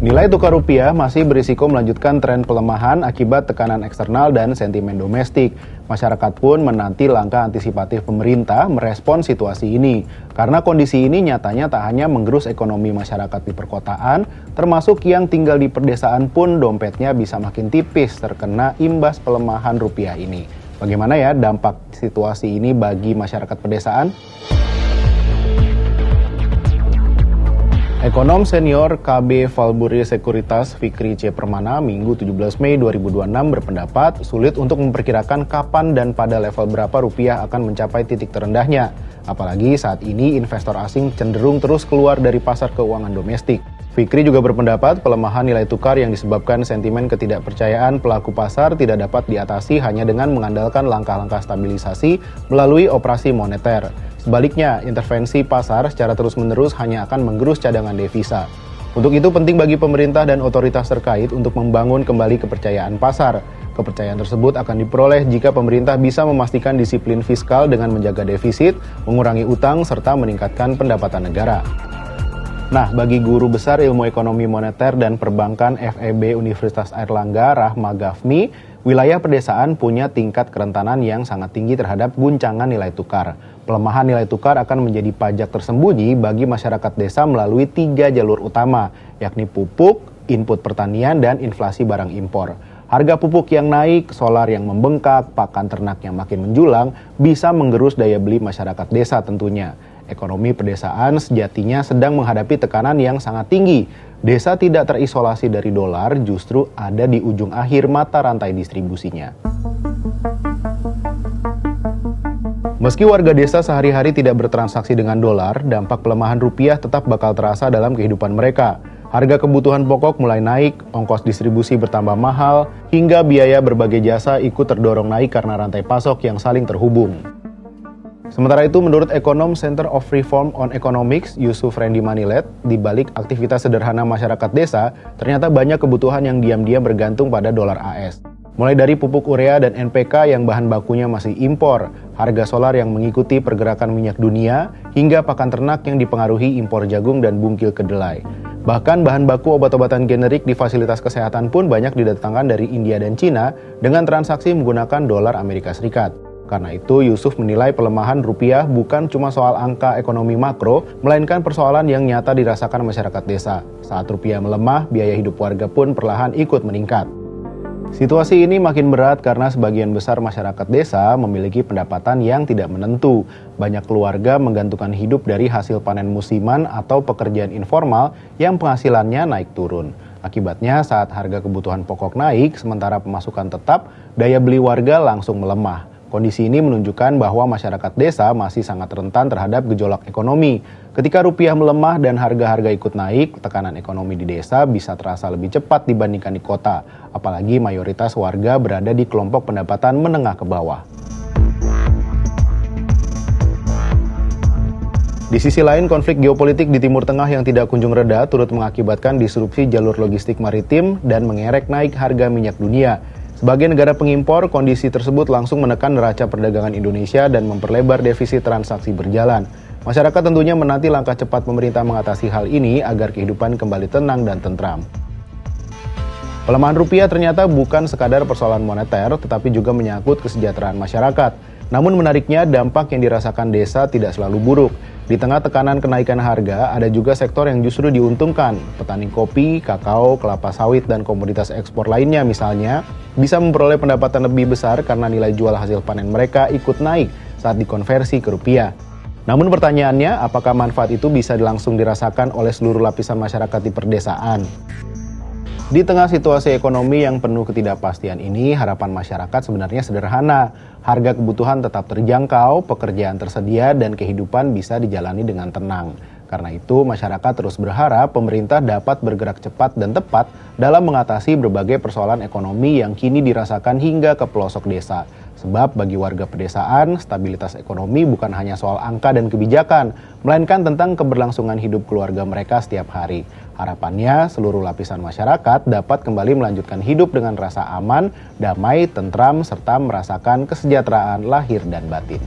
Nilai tukar rupiah masih berisiko melanjutkan tren pelemahan akibat tekanan eksternal dan sentimen domestik. Masyarakat pun menanti langkah antisipatif pemerintah merespons situasi ini. Karena kondisi ini nyatanya tak hanya menggerus ekonomi masyarakat di perkotaan, termasuk yang tinggal di perdesaan pun dompetnya bisa makin tipis terkena imbas pelemahan rupiah ini. Bagaimana ya dampak situasi ini bagi masyarakat pedesaan? Ekonom senior KB Valbury Sekuritas Fikri C. Permana Minggu 17 Mei 2026 berpendapat sulit untuk memperkirakan kapan dan pada level berapa rupiah akan mencapai titik terendahnya. Apalagi saat ini investor asing cenderung terus keluar dari pasar keuangan domestik. Fikri juga berpendapat pelemahan nilai tukar yang disebabkan sentimen ketidakpercayaan pelaku pasar tidak dapat diatasi hanya dengan mengandalkan langkah-langkah stabilisasi melalui operasi moneter. Sebaliknya, intervensi pasar secara terus-menerus hanya akan menggerus cadangan devisa. Untuk itu penting bagi pemerintah dan otoritas terkait untuk membangun kembali kepercayaan pasar. Kepercayaan tersebut akan diperoleh jika pemerintah bisa memastikan disiplin fiskal dengan menjaga defisit, mengurangi utang, serta meningkatkan pendapatan negara. Nah, bagi Guru Besar Ilmu Ekonomi Moneter dan Perbankan FEB Universitas Airlangga, Rahma Gafmi, wilayah pedesaan punya tingkat kerentanan yang sangat tinggi terhadap guncangan nilai tukar. Pelemahan nilai tukar akan menjadi pajak tersembunyi bagi masyarakat desa melalui 3 jalur utama, yakni pupuk, input pertanian, dan inflasi barang impor. Harga pupuk yang naik, solar yang membengkak, pakan ternak yang makin menjulang, bisa menggerus daya beli masyarakat desa tentunya. Ekonomi pedesaan sejatinya sedang menghadapi tekanan yang sangat tinggi. Desa tidak terisolasi dari dolar, justru ada di ujung akhir mata rantai distribusinya. Meski warga desa sehari-hari tidak bertransaksi dengan dolar, dampak pelemahan rupiah tetap bakal terasa dalam kehidupan mereka. Harga kebutuhan pokok mulai naik, ongkos distribusi bertambah mahal, hingga biaya berbagai jasa ikut terdorong naik karena rantai pasok yang saling terhubung. Sementara itu, menurut ekonom Center of Reform on Economics, Yusuf Randy Manilet, di balik aktivitas sederhana masyarakat desa, ternyata banyak kebutuhan yang diam-diam bergantung pada dolar AS. Mulai dari pupuk urea dan NPK yang bahan bakunya masih impor, harga solar yang mengikuti pergerakan minyak dunia, hingga pakan ternak yang dipengaruhi impor jagung dan bungkil kedelai. Bahkan bahan baku obat-obatan generik di fasilitas kesehatan pun banyak didatangkan dari India dan Cina dengan transaksi menggunakan dolar Amerika Serikat. Karena itu, Yusuf menilai pelemahan rupiah bukan cuma soal angka ekonomi makro, melainkan persoalan yang nyata dirasakan masyarakat desa. Saat rupiah melemah, biaya hidup warga pun perlahan ikut meningkat. Situasi ini makin berat karena sebagian besar masyarakat desa memiliki pendapatan yang tidak menentu. Banyak keluarga menggantungkan hidup dari hasil panen musiman atau pekerjaan informal yang penghasilannya naik turun. Akibatnya, saat harga kebutuhan pokok naik, sementara pemasukan tetap, daya beli warga langsung melemah. Kondisi ini menunjukkan bahwa masyarakat desa masih sangat rentan terhadap gejolak ekonomi. Ketika rupiah melemah dan harga-harga ikut naik, tekanan ekonomi di desa bisa terasa lebih cepat dibandingkan di kota. Apalagi mayoritas warga berada di kelompok pendapatan menengah ke bawah. Di sisi lain, konflik geopolitik di Timur Tengah yang tidak kunjung reda turut mengakibatkan disrupsi jalur logistik maritim dan mengerek naik harga minyak dunia. Sebagai negara pengimpor, kondisi tersebut langsung menekan neraca perdagangan Indonesia dan memperlebar defisit transaksi berjalan. Masyarakat tentunya menanti langkah cepat pemerintah mengatasi hal ini agar kehidupan kembali tenang dan tentram. Pelemahan rupiah ternyata bukan sekadar persoalan moneter, tetapi juga menyangkut kesejahteraan masyarakat. Namun menariknya, dampak yang dirasakan desa tidak selalu buruk. Di tengah tekanan kenaikan harga, ada juga sektor yang justru diuntungkan. Petani kopi, kakao, kelapa sawit, dan komoditas ekspor lainnya misalnya, bisa memperoleh pendapatan lebih besar karena nilai jual hasil panen mereka ikut naik saat dikonversi ke rupiah. Namun pertanyaannya, apakah manfaat itu bisa langsung dirasakan oleh seluruh lapisan masyarakat di perdesaan? Di tengah situasi ekonomi yang penuh ketidakpastian ini, harapan masyarakat sebenarnya sederhana. Harga kebutuhan tetap terjangkau, pekerjaan tersedia, dan kehidupan bisa dijalani dengan tenang. Karena itu, masyarakat terus berharap pemerintah dapat bergerak cepat dan tepat dalam mengatasi berbagai persoalan ekonomi yang kini dirasakan hingga ke pelosok desa. Sebab bagi warga pedesaan, stabilitas ekonomi bukan hanya soal angka dan kebijakan, melainkan tentang keberlangsungan hidup keluarga mereka setiap hari. Harapannya, seluruh lapisan masyarakat dapat kembali melanjutkan hidup dengan rasa aman, damai, tentram, serta merasakan kesejahteraan lahir dan batin.